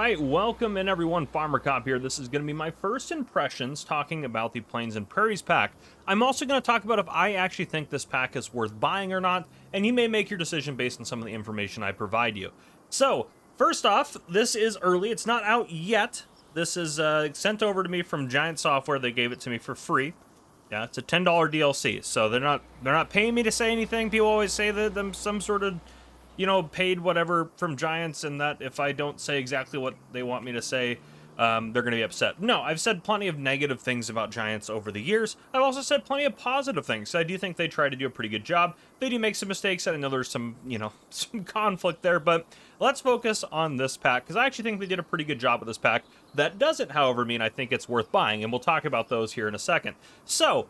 right, welcome in everyone, Farmer Cop here. This is going to be my first impressions talking about the Plains and Prairies pack. I'm also going to talk about if I actually think this pack is worth buying or not, and you may make your decision based on some of the information I provide you. So, first off, this is early. It's not out yet. This is sent over to me from Giant Software. They gave it to me for free. Yeah, it's a $10 DLC, so they're not paying me to say anything. People always say that them some sort of paid whatever from Giants, and that if I don't say exactly what they want me to say, they're going to be upset. No, I've said plenty of negative things about Giants over the years. I've also said plenty of positive things. So I do think they try to do a pretty good job. They do make some mistakes, and I know there's some, some conflict there, but let's focus on this pack, because I actually think they did a pretty good job with this pack. That doesn't, however, mean I think it's worth buying, and we'll talk about those here in a second. So,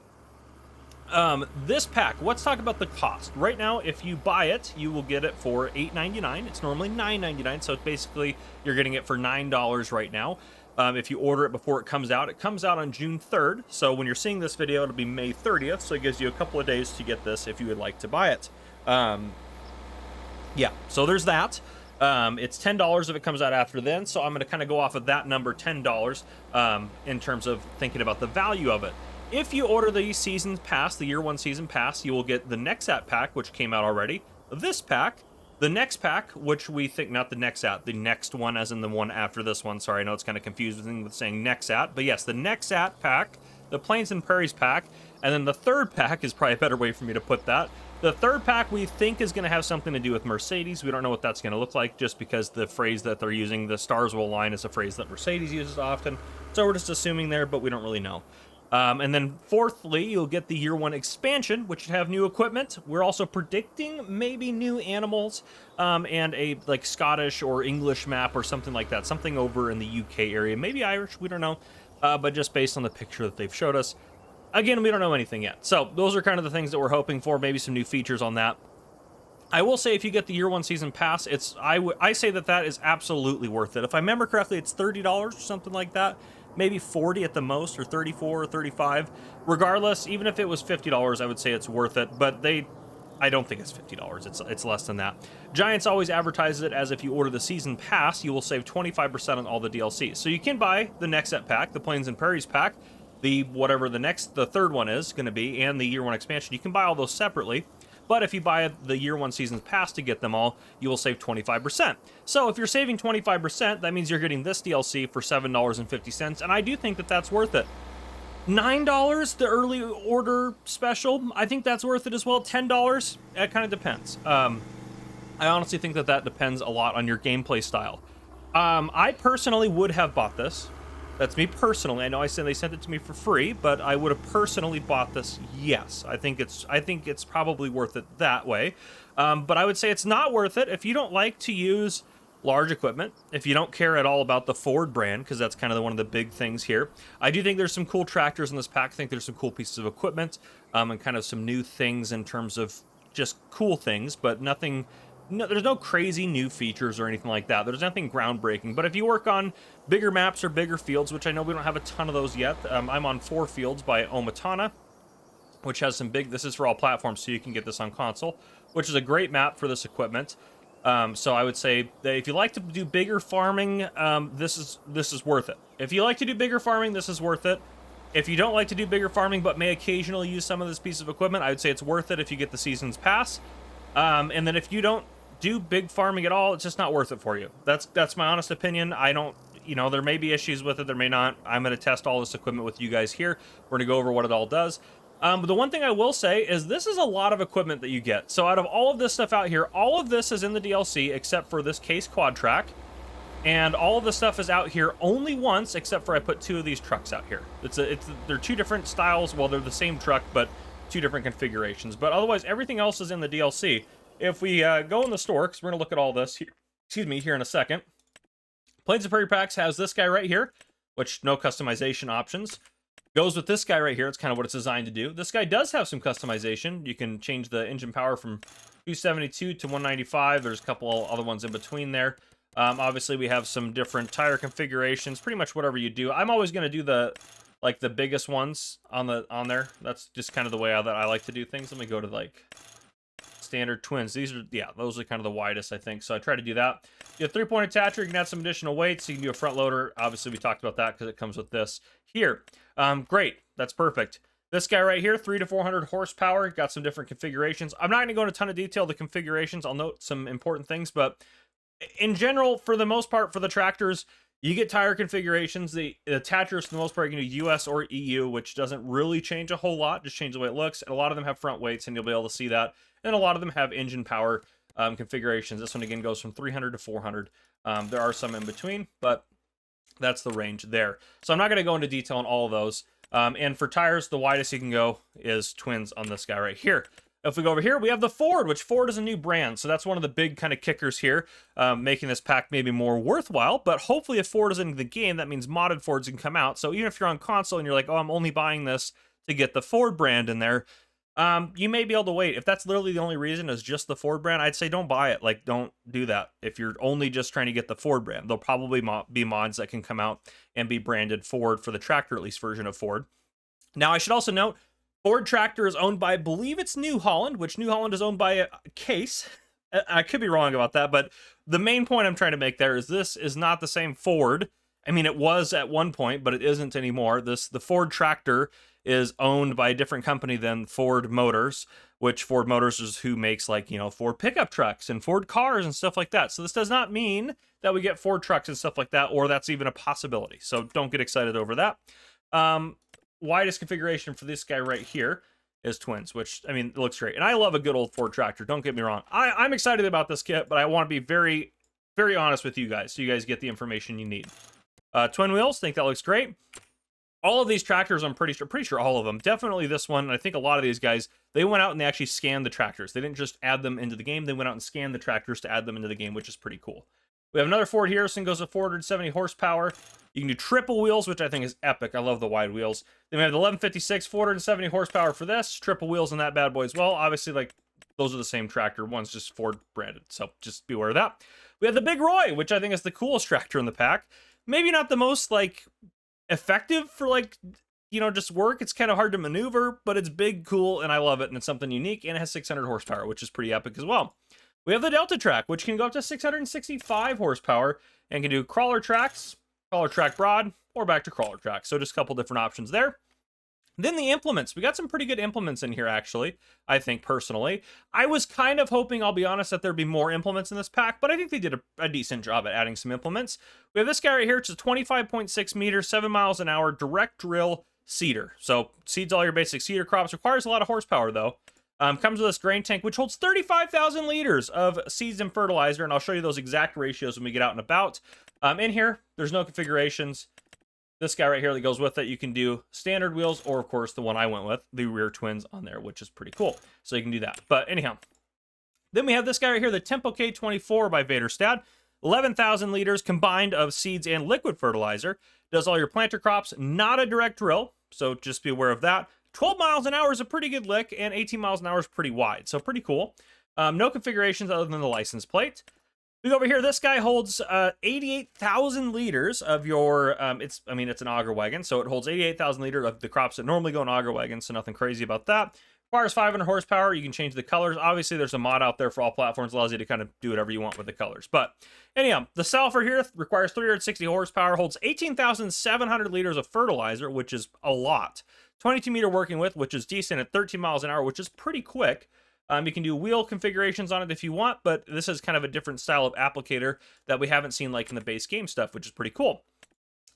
this pack, let's talk about the cost. Right now, if you buy it, you will get it for $8.99. It's normally $9.99, so basically you're getting it for $9 right now. If you order it before it comes out on June 3rd. So when you're seeing this video, it'll be May 30th. So it gives you a couple of days to get this if you would like to buy it. Yeah, so there's that. It's $10 if it comes out after then. So I'm going to kind of go off of that number, $10, in terms of thinking about the value of it. If you order the season pass, the year one season pass, you will get the Nexat pack, which came out already. This pack, the next pack, which we think, not the Nexat, the next one as in the one after this one. Sorry, I know it's kind of confusing with saying Nexat, but yes, the Nexat pack, the Plains and Prairies pack, and then the third pack is probably a better way for me to put that. The third pack we think is going to have something to do with Mercedes. We don't know what that's going to look like just because the phrase that they're using, the Stars Will Align, is a phrase that Mercedes uses often. So we're just assuming there, but we don't really know. And then fourthly, you'll get the year one expansion, which should have new equipment. We're also predicting maybe new animals, and a like Scottish or English map or something like that. Something over in the UK area, maybe Irish, we don't know. But just based on the picture that they've showed us. Again, we don't know anything yet. So those are kind of the things that we're hoping for, maybe some new features on that. I will say if you get the year one season pass, I say that is absolutely worth it. If I remember correctly, it's $30 or something like that. Maybe 40 at the most, or 34 or 35. Regardless, even if it was $50, I would say it's worth it. But I don't think it's $50. It's less than that. Giants always advertises it as if you order the season pass, you will save 25% on all the DLC. So you can buy the Nexat pack, the Plains and Prairies pack, the third one is going to be, and the year one expansion. You can buy all those separately. But if you buy the year one season's pass to get them all, you will save 25%. So if you're saving 25%, that means you're getting this DLC for $7.50, and I do think that that's worth it. $9, the early order special, I think that's worth it as well. $10, it kind of depends. I honestly think that depends a lot on your gameplay style. I personally would have bought this. That's me personally. I know I said they sent it to me for free, but I would have personally bought this. Yes, I think it's probably worth it that way. But I would say it's not worth it if you don't like to use large equipment, if you don't care at all about the Ford brand, because that's kind of one of the big things here. I do think there's some cool tractors in this pack. I think there's some cool pieces of equipment, and kind of some new things in terms of just cool things, but nothing. No, there's no crazy new features or anything like that. There's nothing groundbreaking. But if you work on bigger maps or bigger fields, which I know we don't have a ton of those yet, I'm on 4 fields by Omatana, which has some big. This is for all platforms, so you can get this on console, which is a great map for this equipment. So I would say that if you like to do bigger farming, this is worth it. If you like to do bigger farming, this is worth it. If you don't like to do bigger farming but may occasionally use some of this piece of equipment, I would say it's worth it if you get the season's pass. And then if you don't do big farming at all, it's just not worth it for you. That's my honest opinion. I don't, there may be issues with it, there may not. I'm going to test all this equipment with you guys here. We're going to go over what it all does. But the one thing I will say is this is a lot of equipment that you get. So out of all of this stuff out here, all of this is in the DLC except for this case quad track. And all of the stuff is out here only once, except for I put 2 of these trucks out here. They're 2 different styles. Well, they're the same truck, but 2 different configurations. But otherwise, everything else is in the DLC. If we go in the store, because we're going to look at all this, here in a second. Plains and Prairie Packs has this guy right here, which no customization options. Goes with this guy right here. It's kind of what it's designed to do. This guy does have some customization. You can change the engine power from 272 to 195. There's a couple other ones in between there. Obviously, we have some different tire configurations. Pretty much whatever you do. I'm always going to do the biggest ones on there. That's just kind of the way that I like to do things. Let me go to standard, twins. These are, yeah, those are kind of the widest, I think. So I try to do that. You have 3-point attacher. You can add some additional weight. So you can do a front loader. Obviously, we talked about that because it comes with this here. Great. That's perfect. This guy right here, 300 to 400 horsepower. Got some different configurations. I'm not going to go into a ton of detail the configurations. I'll note some important things, but in general, for the most part, for the tractors, you get tire configurations. The attachers, for the most part, you can do US or EU, which doesn't really change a whole lot, just change the way it looks. And a lot of them have front weights, and you'll be able to see that. And a lot of them have engine power configurations. This one, again, goes from 300 to 400. There are some in between, but that's the range there. So I'm not going to go into detail on all of those. And for tires, the widest you can go is twins on this guy right here. If we go over here, we have the Ford, which Ford is a new brand. So that's one of the big kind of kickers here, making this pack maybe more worthwhile. But hopefully if Ford is in the game, that means modded Fords can come out. So even if you're on console and you're like, oh, I'm only buying this to get the Ford brand in there, you may be able to wait. If that's literally the only reason is just the Ford brand, I'd say don't buy it. Like, don't do that. If you're only just trying to get the Ford brand, there'll probably be mods that can come out and be branded Ford for the tractor, at least version of Ford. Now, I should also note, Ford tractor is owned by, I believe it's New Holland, which New Holland is owned by Case. I could be wrong about that, but the main point I'm trying to make there is this is not the same Ford. I mean, it was at one point, but it isn't anymore. The Ford tractor is owned by a different company than Ford Motors, which Ford Motors is who makes, like, you know, Ford pickup trucks and Ford cars and stuff like that. So this does not mean that we get Ford trucks and stuff like that, or that's even a possibility. So don't get excited over that. Widest configuration for this guy right here is twins, which, I mean, it looks great. And I love a good old Ford tractor. Don't get me wrong. I'm excited about this kit, but I want to be very, very honest with you guys so you guys get the information you need. Twin wheels, think that looks great. All of these tractors, I'm pretty sure all of them. Definitely this one. I think a lot of these guys, they went out and they actually scanned the tractors. They didn't just add them into the game. They went out and scanned the tractors to add them into the game, which is pretty cool. We have another Ford here. This thing goes to 470 horsepower. You can do triple wheels, which I think is epic. I love the wide wheels. Then we have the 1156, 470 horsepower for this. Triple wheels in that bad boy as well. Obviously, like, those are the same tractor. One's just Ford branded, so just be aware of that. We have the Big Roy, which I think is the coolest tractor in the pack. Maybe not the most, like, effective for, like, you know, just work. It's kind of hard to maneuver, but it's big, cool, and I love it, and it's something unique, and it has 600 horsepower, which is pretty epic as well. We have the Delta Track, which can go up to 665 horsepower and can do crawler tracks, crawler track broad, or back to crawler track. So just a couple different options there. Then the implements. We got some pretty good implements in here, actually, I think, personally. I was kind of hoping, I'll be honest, that there'd be more implements in this pack, but I think they did a decent job at adding some implements. We have this guy right here. It's a 25.6 meters, 7 miles an hour, direct drill seeder. So seeds all your basic seeder crops. Requires a lot of horsepower, though. Comes with this grain tank, which holds 35,000 liters of seeds and fertilizer, and I'll show you those exact ratios when we get out and about. In here, there's no configurations. This guy right here that goes with it, you can do standard wheels, or of course the one I went with, the rear twins on there, which is pretty cool. So you can do that. But anyhow, then we have this guy right here, the Tempo K24 by Vaderstad. 11,000 liters combined of seeds and liquid fertilizer. Does all your planter crops, not a direct drill, so just be aware of that. 12 miles an hour is a pretty good lick, and 18 miles an hour is pretty wide, so pretty cool. No configurations other than the license plate. We go over here. This guy holds 88,000 liters of your, it's an auger wagon, so it holds 88,000 liters of the crops that normally go in auger wagons, so nothing crazy about that. Requires 500 horsepower. You can change the colors. Obviously, there's a mod out there for all platforms. Allows you to kind of do whatever you want with the colors. But anyhow, the Salfer here requires 360 horsepower, holds 18,700 liters of fertilizer, which is a lot. 22 meter working width, which is decent at 13 miles an hour, which is pretty quick. You can do wheel configurations on it if you want, but this is kind of a different style of applicator that we haven't seen like in the base game stuff, which is pretty cool.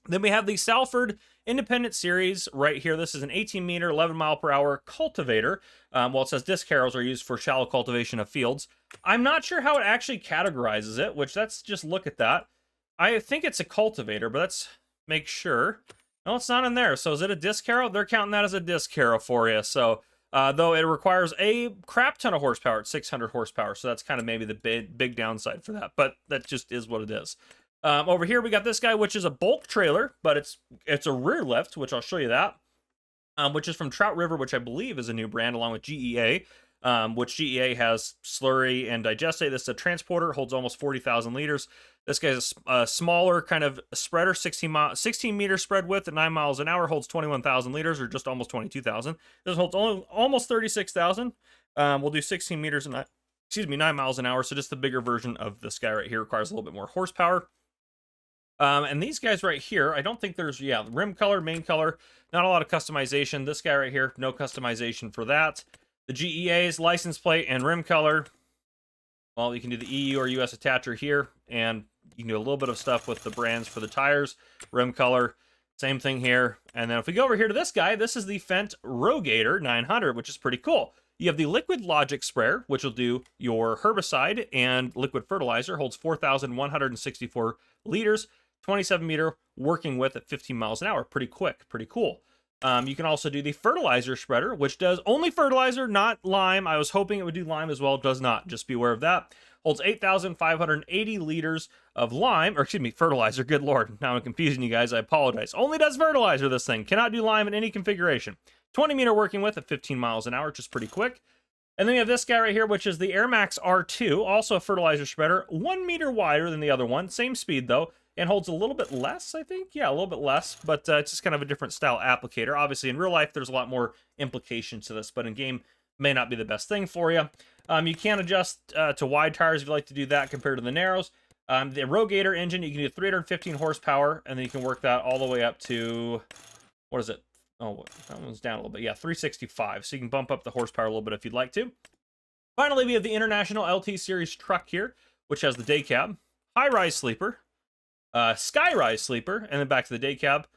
Then we have the Salford Independent Series right here. This is an 18 meter, 11 mile per hour cultivator. Well, it says disc harrows are used for shallow cultivation of fields. I'm not sure how it actually categorizes it, which let's just look at that. I think it's a cultivator, but let's make sure. No, it's not in there. So is it a disc harrow? They're counting that as a disc harrow for you. So, though it requires a crap ton of horsepower at 600 horsepower. So that's kind of maybe the big downside for that. But that just is what it is. Over here, we got this guy, which is a bulk trailer, but it's a rear lift, which I'll show you that, which is from Trout River, which I believe is a new brand, along with GEA, which GEA has slurry and digestate. This is a transporter, holds almost 40,000 liters. This guy's a smaller kind of spreader, 16 meter spread width at 9 miles an hour, holds 21,000 liters, or just almost 22,000. This holds almost 36,000. We'll do 16 meters and excuse me, 9 miles an hour. So just the bigger version of this guy right here requires a little bit more horsepower. And these guys right here, I don't think there's, yeah, rim color, main color, not a lot of customization. This guy right here, no customization for that. The GEA's license plate and rim color. Well, you can do the EU or US attacher here, and you can do a little bit of stuff with the brands for the tires, rim color, same thing here. And then if we go over here to this guy, this is the Fendt Rogator 900, which is pretty cool. You have the Liquid Logic sprayer, which will do your herbicide and liquid fertilizer, holds 4,164 liters, 27-meter working width at 15 miles an hour. Pretty quick, pretty cool. You can also do the fertilizer spreader, which does only fertilizer, not lime. I was hoping it would do lime as well. It does not. Just be aware of that. Holds 8,580 liters of lime, or excuse me, fertilizer. Good Lord. Now I'm confusing you guys. I apologize. Only does fertilizer, this thing. Cannot do lime in any configuration. 20-meter working width at 15 miles an hour, which is pretty quick. And then we have this guy right here, which is the Air Max R2, also a fertilizer spreader, 1 meter wider than the other one. Same speed, though. And holds a little bit less, I think. Yeah, a little bit less, but it's just kind of a different style applicator. Obviously, in real life, there's a lot more implications to this, but in game, may not be the best thing for you. You can adjust to wide tires if you like to do that compared to the narrows. The Rogator engine, you can do 315 horsepower, and then you can work that all the way up to, what is it? Oh, that one's down a little bit. Yeah, 365. So you can bump up the horsepower a little bit if you'd like to. Finally, we have the International LT Series truck here, which has the day cab, high-rise sleeper, sky-rise sleeper, and then back to the day cab.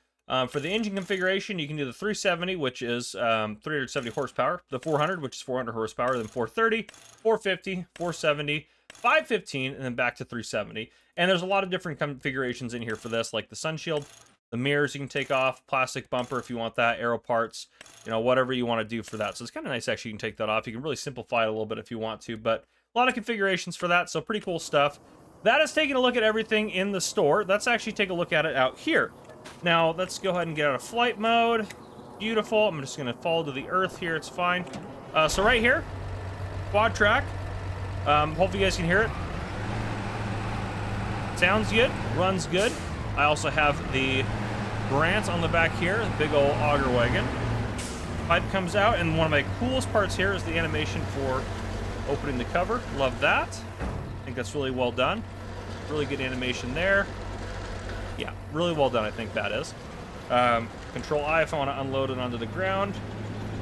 For the engine configuration, you can do the 370, which is 370 horsepower, the 400, which is 400 horsepower, then 430, 450, 470, 515, and then back to 370. And there's a lot of different configurations in here for this, like the sun shield, the mirrors you can take off, plastic bumper if you want that, aero parts, you know, whatever you want to do for that. So it's kind of nice, actually, you can take that off. You can really simplify it a little bit if you want to, but a lot of configurations for that, so pretty cool stuff. That is taking a look at everything in the store. Let's actually take a look at it out here. Now, let's go ahead and get out of flight mode. Beautiful. I'm just going to fall to the earth here. It's fine. So right here, quad track. Hopefully you guys can hear it. Sounds good. Runs good. I also have the Grant on the back here, the big old auger wagon. Pipe comes out, and one of my coolest parts here is the animation for opening the cover. Love that. I think that's really well done. Really good animation there. Yeah, really well done, I think that is. Control I if I want to unload it onto the ground.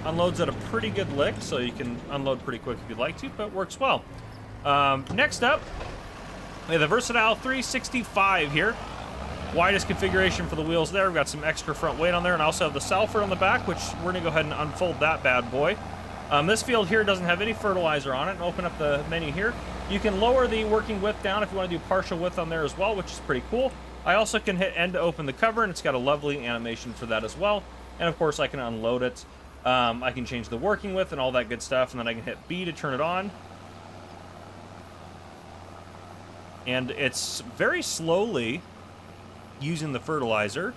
Unloads at a pretty good lick, so you can unload pretty quick if you'd like to, but works well. Next up, we have the Versatile 365 here. Widest configuration for the wheels there. We've got some extra front weight on there, and I also have the Salford on the back, which we're going to go ahead and unfold that bad boy. This field here doesn't have any fertilizer on it. And open up the menu here. You can lower the working width down if you want to do partial width on there as well, which is pretty cool. I also can hit N to open the cover, and it's got a lovely animation for that as well. And of course, I can unload it. I can change the working width and all that good stuff, and then I can hit B to turn it on. And it's very slowly using the fertilizer.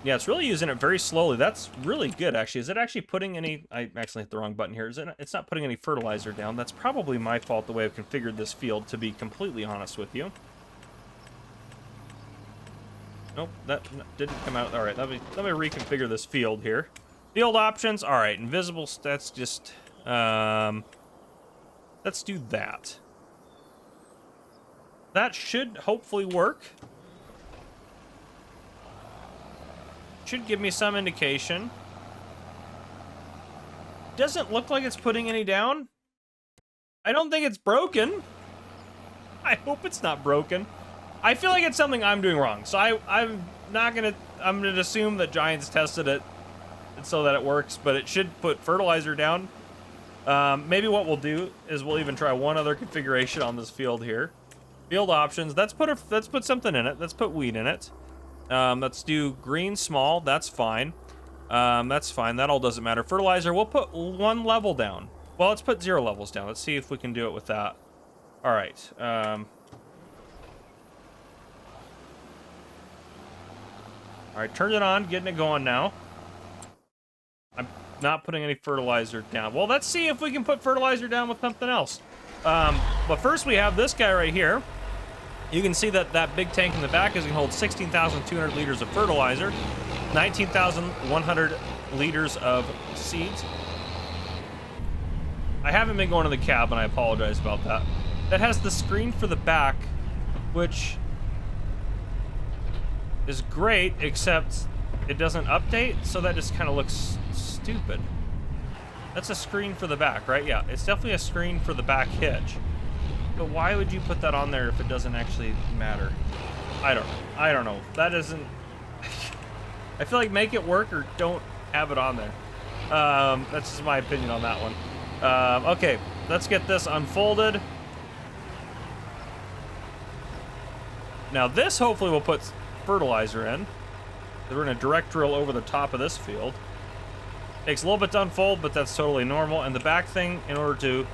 Yeah, it's really using it very slowly. That's really good, actually. Is it actually putting any... I actually hit the wrong button here. It's not putting any fertilizer down. That's probably my fault, the way I've configured this field, to be completely honest with you. Nope, that didn't come out. All right, let me reconfigure this field here. Field options. All right, invisible. That's just... let's do that. That should hopefully work. Should give me some indication. Doesn't look like it's putting any down. I don't think it's broken. I hope it's not broken. I feel like it's something I'm doing wrong. So I'm gonna assume that Giants tested it so that it works, but it should put fertilizer down. Maybe what we'll do is we'll even try one other configuration on this field here. Field options. Let's put something in it. Let's put wheat in it. Let's do green small. That's fine. That's fine. That all doesn't matter. Fertilizer, we'll put one level down. Well, let's put 0 levels down. Let's see if we can do it with that. All right. All right, turned it on. Getting it going now. I'm not putting any fertilizer down. Well, let's see if we can put fertilizer down with something else. But first we have this guy right here. You can see that that big tank in the back is going to hold 16,200 liters of fertilizer, 19,100 liters of seeds. I haven't been going to the cabin, I apologize about that. That has the screen for the back, which is great, except it doesn't update, so that just kind of looks stupid. That's a screen for the back, right? Yeah, it's definitely a screen for the back hitch. But why would you put that on there if it doesn't actually matter? I don't know. That isn't... I feel like make it work or don't have it on there. That's just my opinion on that one. Okay, let's get this unfolded. Now this hopefully will put fertilizer in. We're gonna direct drill over the top of this field. Takes a little bit to unfold, but that's totally normal. And the back thing, in order to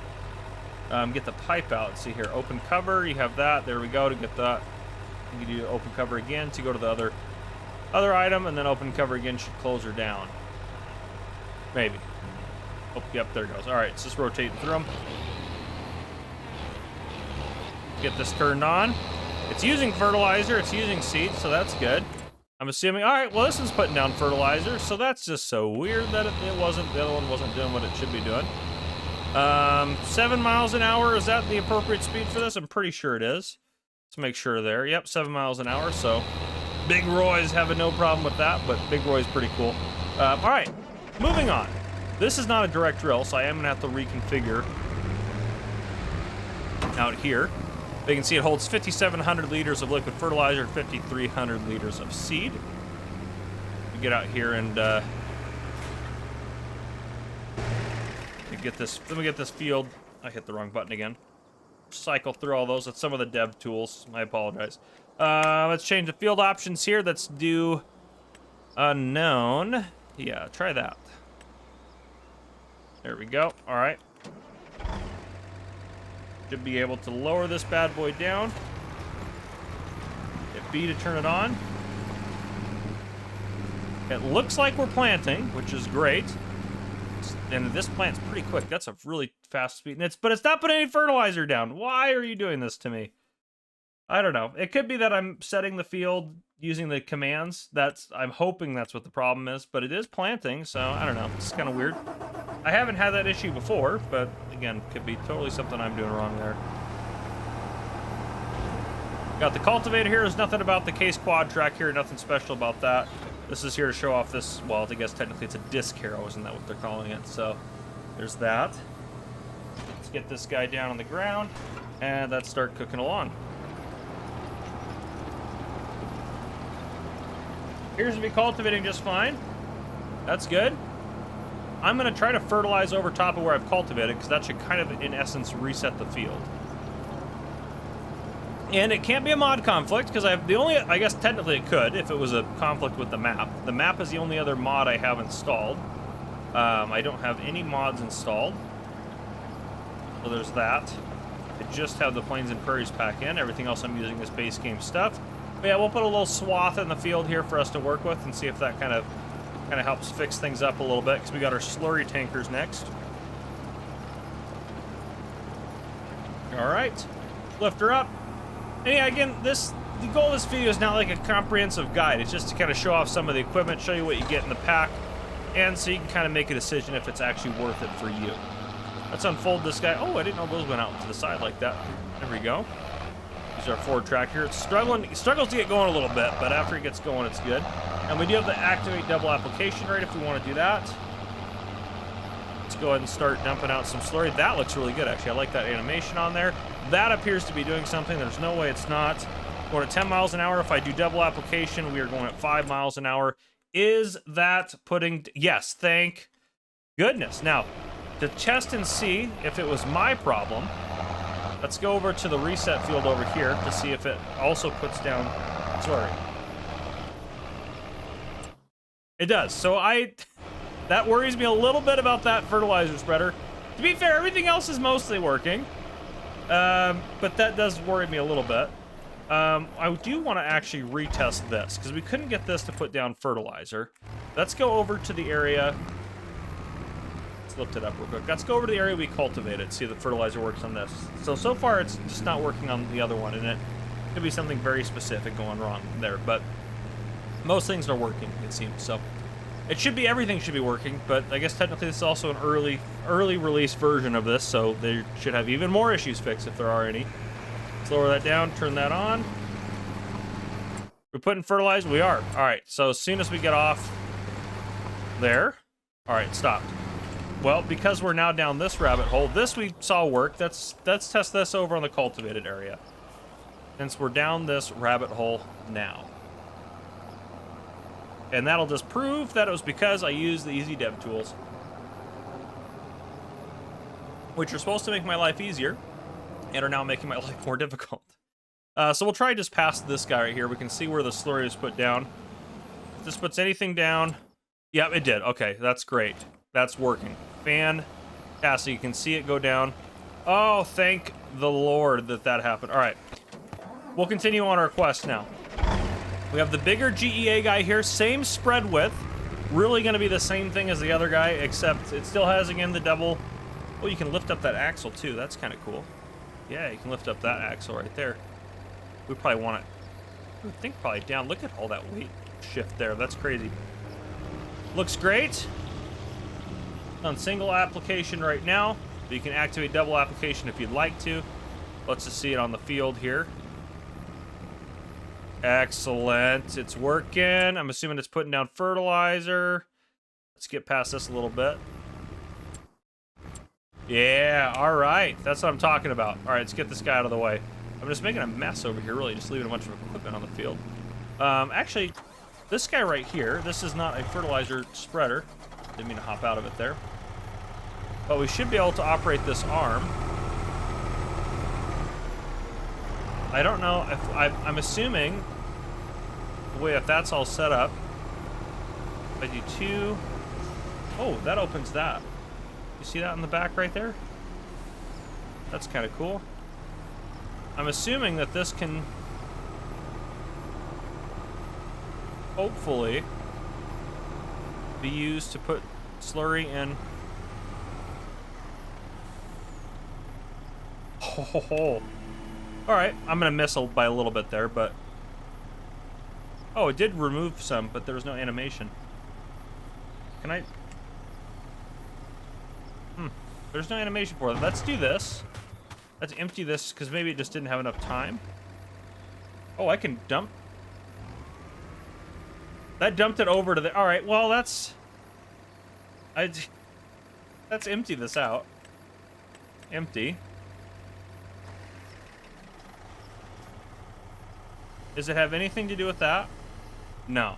get the pipe out, let's see here, open cover, you have that, there we go, to get that. You can do open cover again to go to the other item, and then open cover again should close her down. Maybe. Oh, yep, there it goes. All right, it's just rotating through them. Get this turned on. It's using fertilizer, it's using seeds, so that's good. I'm assuming, all right, well, this one's putting down fertilizer, so that's just so weird that it wasn't, the other one wasn't doing what it should be doing. 7 miles an hour, is that the appropriate speed for this? I'm pretty sure it is. Let's make sure there. Yep, 7 miles an hour, so Big Roy's having no problem with that, but Big Roy's pretty cool. All right, moving on. This is not a direct drill, so I am gonna have to reconfigure out here. You can see it holds 5,700 liters of liquid fertilizer, 5,300 liters of seed. We get out here and let me get this field. I hit the wrong button again. Cycle through all those. That's some of the dev tools. I apologize. Let's change the field options here. Let's do unknown. Yeah, try that. There we go. All right. Should be able to lower this bad boy down. Hit B to turn it on. It looks like we're planting, which is great. And this plant's pretty quick. That's a really fast speed. But it's not putting any fertilizer down. Why are you doing this to me? I don't know. It could be that I'm setting the field using the commands. I'm hoping that's what the problem is, but it is planting, so I don't know. It's kind of weird. I haven't had that issue before, but again, could be totally something I'm doing wrong there. Got the cultivator here. There's nothing about the case quad track here, nothing special about that. This is here to show off this, well, I guess technically it's a disc harrow, isn't that what they're calling it? So there's that. Let's get this guy down on the ground, and let's start cooking along. Appears to be cultivating just fine. That's good. I'm going to try to fertilize over top of where I've cultivated, because that should kind of, in essence, reset the field. And it can't be a mod conflict, because I have the only, I guess technically it could, if it was a conflict with the map. The map is the only other mod I have installed. I don't have any mods installed. So there's that. I just have the Plains and Prairies pack in. Everything else I'm using is base game stuff. But yeah, we'll put a little swath in the field here for us to work with and see if that kind of helps fix things up a little bit, because we got our slurry tankers next. All right, lift her up. And yeah, again, the goal of this video is not like a comprehensive guide. It's just to kind of show off some of the equipment, show you what you get in the pack, and so you can kind of make a decision if it's actually worth it for you. Let's unfold this guy. Oh, I didn't know those went out to the side like that. There we go. Use our Ford tractor. It struggles to get going a little bit, but after it gets going, it's good. And we do have the activate double application rate if we want to do that. Let's go ahead and start dumping out some slurry. That looks really good, actually. I like that animation on there. That appears to be doing something. There's no way it's not. Going at 10 miles an hour. If I do double application, we are going at 5 miles an hour. Is that putting... Yes, thank goodness. Now, to test and see if it was my problem, let's go over to the reset field over here to see if it also puts down slurry. It does. So that worries me a little bit about that fertilizer spreader. To be fair, everything else is mostly working. But that does worry me a little bit. I do want to actually retest this, because we couldn't get this to put down fertilizer. Let's go over to the area. Let's lift it up real quick. Let's go over to the area we cultivated, see if the fertilizer works on this. So far it's just not working on the other one, and it could be something very specific going wrong there, but most things are working, it seems. So It should be, everything should be working, but I guess technically this is also an early release version of this, so they should have even more issues fixed if there are any. Let's lower that down, turn that on. We're putting fertilizer? We are. All right, so as soon as we get off there, all right, stopped. Well, because we're now down this rabbit hole, this we saw work. Let's test this over on the cultivated area. Since we're down this rabbit hole now. And that'll just prove that it was because I used the easy dev tools. Which are supposed to make my life easier, and are now making my life more difficult. So we'll try just past this guy right here. We can see where the slurry is put down. If this puts anything down, yep, it did. Okay, that's great. That's working. Fantastic. You can see it go down. Oh, thank the Lord that happened. All right. We'll continue on our quest now. We have the bigger GEA guy here. Same spread width. Really going to be the same thing as the other guy, except it still has, again, the double. Oh, you can lift up that axle, too. That's kind of cool. Yeah, you can lift up that axle right there. We probably want it, I would think probably down. Look at all that weight shift there. That's crazy. Looks great. On single application right now, but you can activate double application if you'd like to. Let's just see it on the field here. Excellent. It's working. I'm assuming it's putting down fertilizer. Let's get past this a little bit. Yeah, all right. That's what I'm talking about. All right, let's get this guy out of the way. I'm just making a mess over here, really, just leaving a bunch of equipment on the field. Actually, this guy right here, this is not a fertilizer spreader. Didn't mean to hop out of it there. But we should be able to operate this arm. I don't know if I'm assuming the way if that's all set up. If I do 2, oh, that opens that. You see that in the back right there? That's kind of cool. I'm assuming that this can hopefully be used to put slurry in. Oh. All right, I'm gonna miss by a little bit there, but oh, it did remove some, but there was no animation. Can I? There's no animation for it. Let's do this. Let's empty this because maybe it just didn't have enough time. Oh, I can dump. That dumped it over to the. All right, well let's empty this out. Empty. Does it have anything to do with that? No.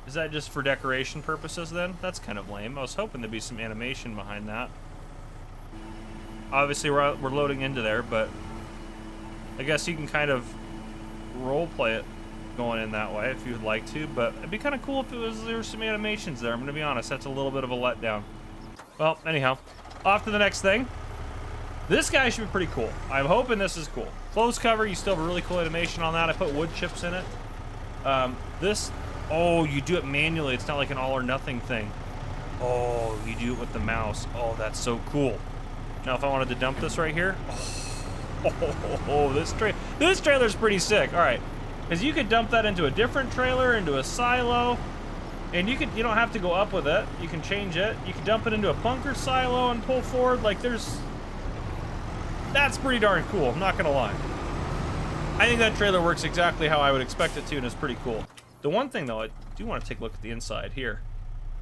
Is that just for decoration purposes then? That's kind of lame. I was hoping there'd be some animation behind that. Obviously we're loading into there, but I guess you can kind of role play it going in that way if you would like to, but it'd be kind of cool if there were some animations there. I'm gonna be honest, that's a little bit of a letdown. Well, anyhow, off to the next thing. This guy should be pretty cool. I'm hoping this is cool. Close cover, you still have a really cool animation on that. I put wood chips in it. Oh, you do it manually. It's not like an all or nothing thing. Oh, you do it with the mouse. Oh, that's so cool. Now, if I wanted to dump this right here. Oh, this trailer's pretty sick. All right, because you could dump that into a different trailer, into a silo, and you don't have to go up with it. You can change it. You can dump it into a bunker silo and pull forward. Like that's pretty darn cool, I'm not gonna lie. I think that trailer works exactly how I would expect it to, and it's pretty cool. The one thing though, I do want to take a look at the inside here.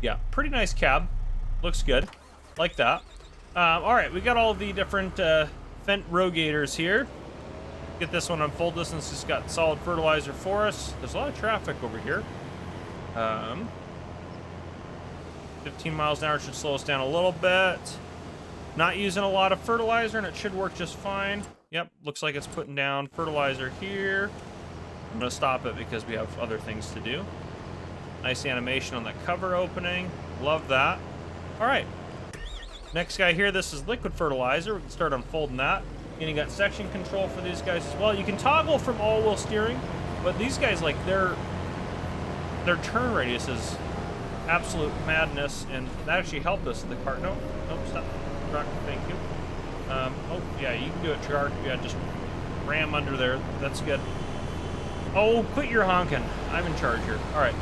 Yeah, pretty nice cab. Looks good. Like that. All right, we got all the different Fendt Rogators here. Get this one unfold this since it's got solid fertilizer for us. There's a lot of traffic over here. 15 miles an hour should slow us down a little bit. Not using a lot of fertilizer, and it should work just fine. Yep, looks like it's putting down fertilizer here. I'm gonna stop it because we have other things to do. Nice animation on the cover opening. Love that. All right. Next guy here, this is liquid fertilizer. We can start unfolding that. And you got section control for these guys as well. You can toggle from all-wheel steering, but these guys, like, their turn radius is absolute madness, and that actually helped us in the car. No, stop. Truck, thank you. Oh, yeah, you can do it, truck. Yeah, just ram under there. That's good. Oh, quit your honking. I'm in charge here. All right,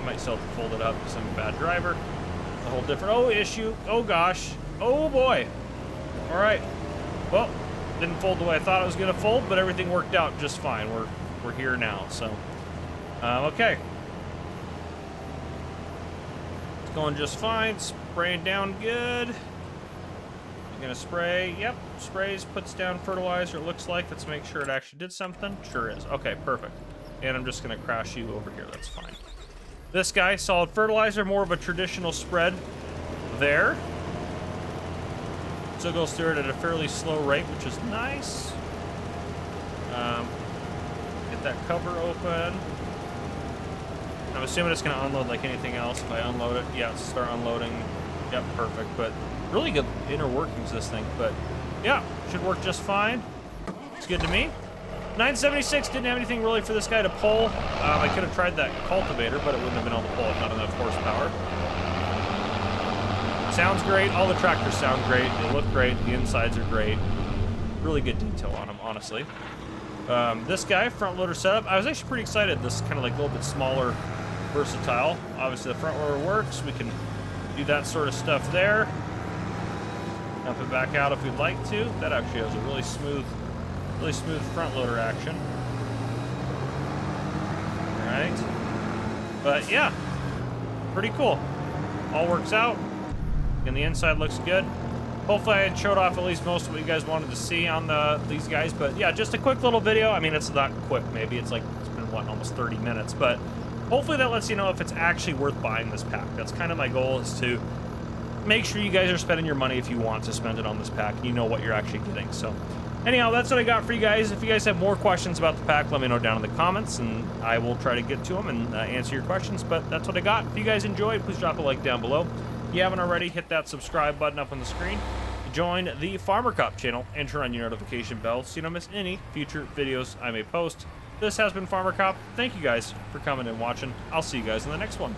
I might still have to fold it up because I'm a bad driver. A whole different issue. Oh gosh. Oh boy. All right. Well, didn't fold the way I thought it was gonna fold, but everything worked out just fine. We're here now, so okay. It's going just fine. Spraying down good. I'm gonna spray. Yep, sprays, puts down fertilizer. It looks like. Let's make sure it actually did something. Sure is. Okay, perfect. And I'm just gonna crash you over here. That's fine. This guy, solid fertilizer, more of a traditional spread there. Still goes through it at a fairly slow rate, which is nice. Get that cover open. I'm assuming it's going to unload like anything else. If I unload it, yeah, it's start unloading. Yep, perfect. But really good inner workings, this thing. But yeah, should work just fine. It's good to me. 976 didn't have anything really for this guy to pull. I could have tried that cultivator, but it wouldn't have been able to pull it. Not enough horsepower. Sounds great. All the tractors sound great. They look great. The insides are great. Really good detail on them, honestly. This guy, front loader setup, I was actually pretty excited. This is kind of like a little bit smaller, versatile. Obviously, the front loader works. We can do that sort of stuff there. Dump it back out if we'd like to. That actually has a really smooth front loader action. All right. But yeah, pretty cool. All works out. And the inside looks good. Hopefully I showed off at least most of what you guys wanted to see on these guys. But yeah, just a quick little video. I mean, it's not quick. Maybe it's been what, almost 30 minutes. But hopefully that lets you know if it's actually worth buying this pack. That's kind of my goal, is to make sure you guys are spending your money if you want to spend it on this pack. And you know what you're actually getting. So anyhow, that's what I got for you guys. If you guys have more questions about the pack, let me know down in the comments, and I will try to get to them and answer your questions. But that's what I got. If you guys enjoyed, please drop a like down below. If you haven't already, hit that subscribe button up on the screen. Join the Farmer Cop channel and turn on your notification bell so you don't miss any future videos I may post. This has been Farmer Cop. Thank you guys for coming and watching. I'll see you guys in the next one.